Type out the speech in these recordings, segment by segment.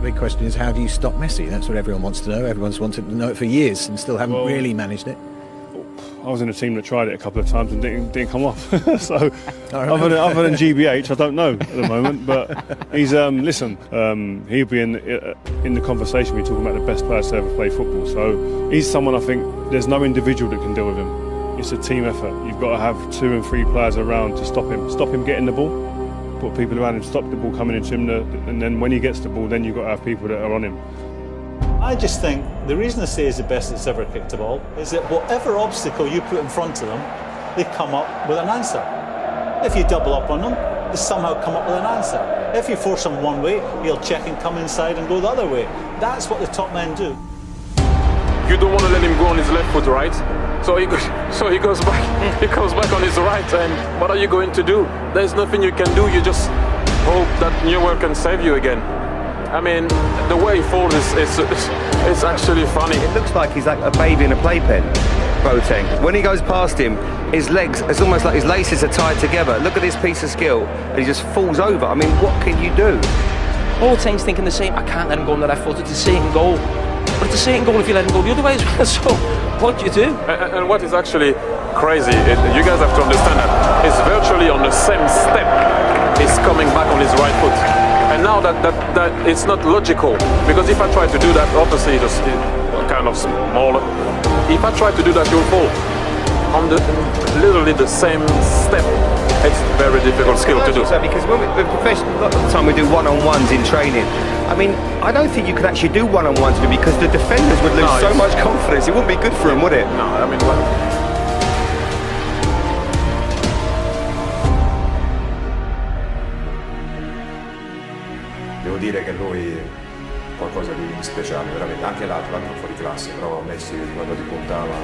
big question is, how do you stop Messi? That's what everyone wants to know. Everyone's wanted to know it for years and still haven't really managed it. I was in a team that tried it a couple of times and didn't come off. So other than GBH, I don't know at the moment. But he's he'll be in the conversation. We're talking about the best players to ever play football. So he's someone, I think there's no individual that can deal with him. It's a team effort. You've got to have 2 and 3 players around to stop him getting the ball. Put people around him, stop the ball coming into him, and then when he gets the ball, then you've got to have people that are on him. I just think the reason I say he's the best that's ever kicked a ball is that whatever obstacle you put in front of them, they come up with an answer. If you double up on them, they somehow come up with an answer. If you force him one way, he'll check and come inside and go the other way. That's what the top men do. You don't want to let him go on his left foot, right? So he goes back. He comes back on his right, and what are you going to do? There's nothing you can do. You just hope that Newell can save you again. I mean, the way he falls is actually funny. It looks like he's like a baby in a playpen, Boateng. When he goes past him, his legs, it's almost like his laces are tied together. Look at this piece of skill, and he just falls over. I mean, what can you do? Boateng's thinking the same. I can't let him go on the left foot. It's a certain goal. But it's a certain goal if you let him go the other way as well. So, what do you do? And what is actually crazy, you guys have to understand that it's virtually on the same step. He's coming back on his right foot. And now that it's not logical, because if I try to do that, obviously it's kind of smaller. If I try to do that, you'll fall on literally the same step. It's very difficult skill to do. Because when we're professional, a lot of the time we do one-on-ones in training. I mean, I don't think you could actually do one-on-ones with him because the defenders would lose so much confidence. It wouldn't be good for him, would it? No, I mean, Devo dire che lui qualcosa di speciale, veramente, anche l'altro fuori classe, però Messi quando ti puntava,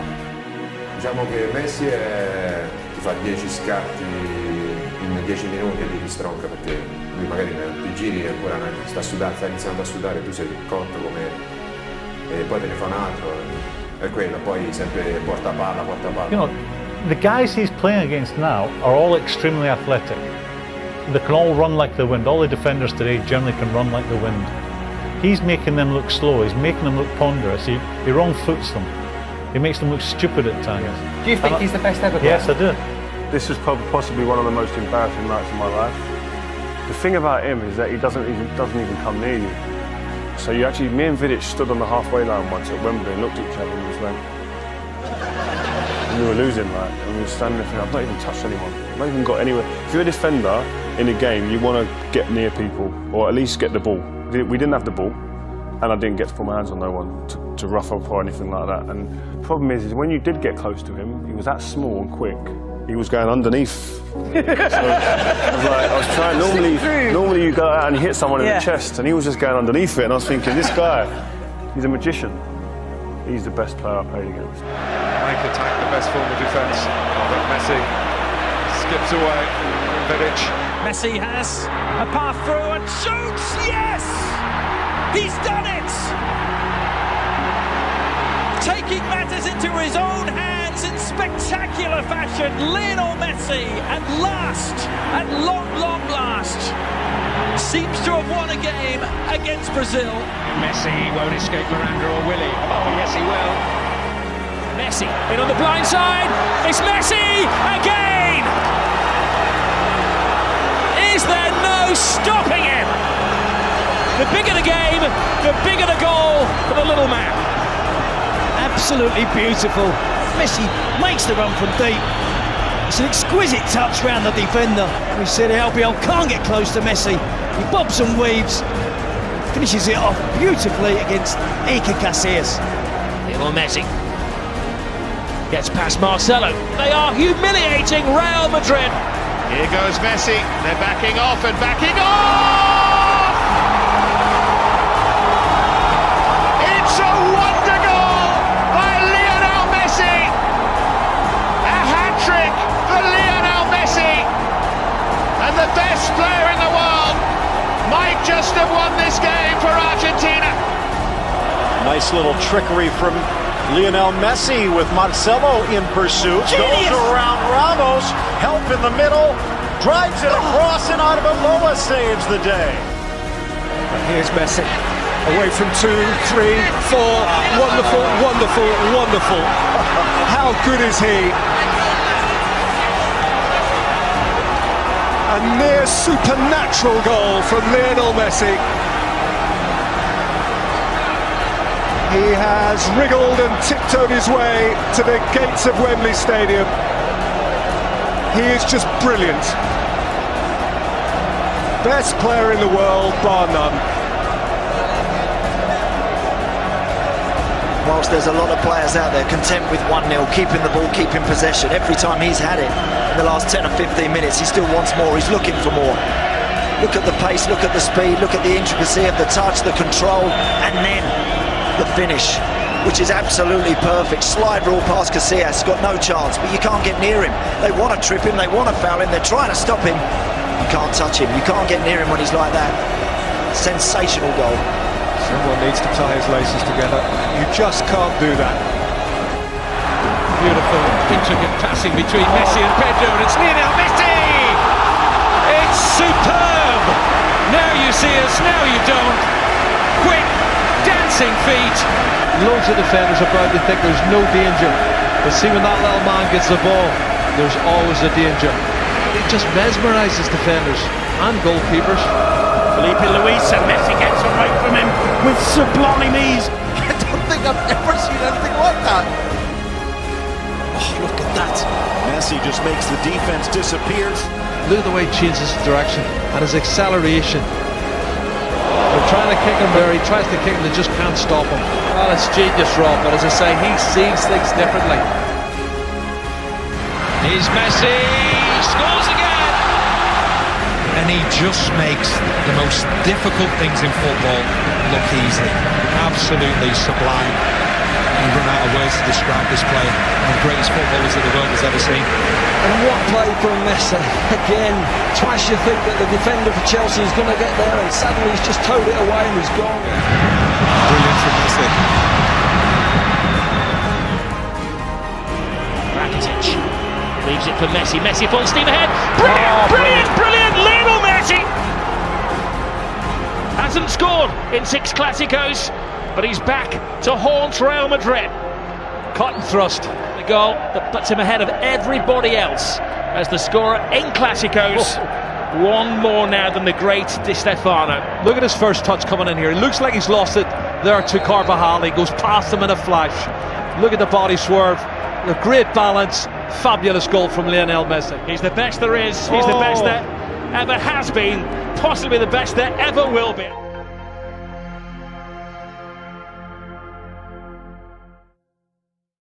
diciamo che Messi ti fa 10 scatti in 10 minuti e ti stronca, perché lui magari ti giri e ancora sta iniziando a sudare, tu sei cotto come e poi te ne fa un altro, è quello, poi sempre porta palla. You know, the guys he's playing against now are all extremely athletic. They can all run like the wind. All the defenders today generally can run like the wind. He's making them look slow. He's making them look ponderous. He wrong foots them. He makes them look stupid at times. Do you think he's the best ever player? Yes, I do. This is possibly one of the most embarrassing nights of my life. The thing about him is that he doesn't even come near you. So me and Vidic stood on the halfway line once at Wembley and looked at each other and just went. And we were losing, and we were standing there thinking, I've not even touched anyone. I've not even got anywhere. If you're a defender in a game, you want to get near people, or at least get the ball. We didn't have the ball, and I didn't get to put my hands on no one to rough up or anything like that. And the problem is when you did get close to him, he was that small and quick. He was going underneath. So I was trying. Normally you go out and hit someone in the chest, and he was just going underneath it. And I was thinking, this guy, he's a magician. He's the best player I played against. Make attack the best form of defence. But Messi skips away. Vidic. Messi has a path through and shoots. Yes, he's done it. Taking matters into his own hands in spectacular fashion, Lionel Messi, at last, at long last, seems to have won a game against Brazil. Messi won't escape Miranda or Willie. Oh, yes, he will. Messi in on the blind side. It's Messi again. Is there no stopping him? The bigger the game, the bigger the goal for the little man. Absolutely beautiful. Messi makes the run from deep. It's an exquisite touch round the defender. We said Albiol can't get close to Messi. He bobs and weaves, finishes it off beautifully against Iker Casillas. Lionel Messi gets past Marcelo. They are humiliating Real Madrid. Here goes Messi. They're backing off and backing off! It's a wonder goal by Lionel Messi! A hat-trick for Lionel Messi! And the best player in the world might just have won this game for Argentina. Nice little trickery from Lionel Messi with Marcelo in pursuit. Genius. Goes around Ramos, help in the middle, drives it across, and Arbeloa saves the day. Here's Messi. Away from 2, 3, 4. Wonderful, wonderful, wonderful. How good is he? A near supernatural goal from Lionel Messi. He has wriggled and tiptoed his way to the gates of Wembley Stadium. He is just brilliant. Best player in the world, bar none. Whilst there's a lot of players out there content with 1-0, keeping the ball, keeping possession, every time he's had it in the last 10 or 15 minutes, he still wants more, he's looking for more. Look at the pace, look at the speed, look at the intricacy of the touch, the control, and then the finish, which is absolutely perfect. Slide rule past Casillas, got no chance, but you can't get near him. They want to trip him, they want to foul him, they're trying to stop him. You can't touch him, you can't get near him when he's like that. Sensational goal. Someone needs to tie his laces together. You just can't do that. Beautiful, intricate passing between Messi and Pedro, and it's Lionel Messi! It's superb! Now you see us, now you don't. Quick, dancing feet. Loads of defenders about to think there's no danger. But see, when that little man gets the ball, there's always a danger. It just mesmerises defenders and goalkeepers. Felipe Luis, and Messi gets away from him with sublime ease. I don't think I've ever seen anything like that. Oh, look at that. Messi just makes the defence disappear. Look at the way he changes his direction and his acceleration. They're trying to kick him where he tries to kick him, they just can't stop him. Well, it's genius, Rob, but as I say, he sees things differently. Here's Messi, scores again! And he just makes the most difficult things in football look easy. Absolutely sublime. You run out of words to describe this player. One of the greatest footballers that the world has ever seen. And what play from Messi. Again, twice you think that the defender for Chelsea is going to get there, and suddenly he's just towed it away and he's gone. Brilliant from Messi. Rakitic leaves it for Messi. Messi full steam ahead. Brilliant, brilliant, brilliant. Lionel Messi hasn't scored in 6 Clásicos, but he's back to haunt Real Madrid. Caught and thrust. The goal that puts him ahead of everybody else as the scorer in Clásicos. One more now than the great Di Stefano. Look at his first touch coming in here. It looks like he's lost it there to Carvajal. He goes past him in a flash. Look at the body swerve. The great balance. Fabulous goal from Lionel Messi. He's the best there is. He's the best that ever has been. Possibly the best that ever will be.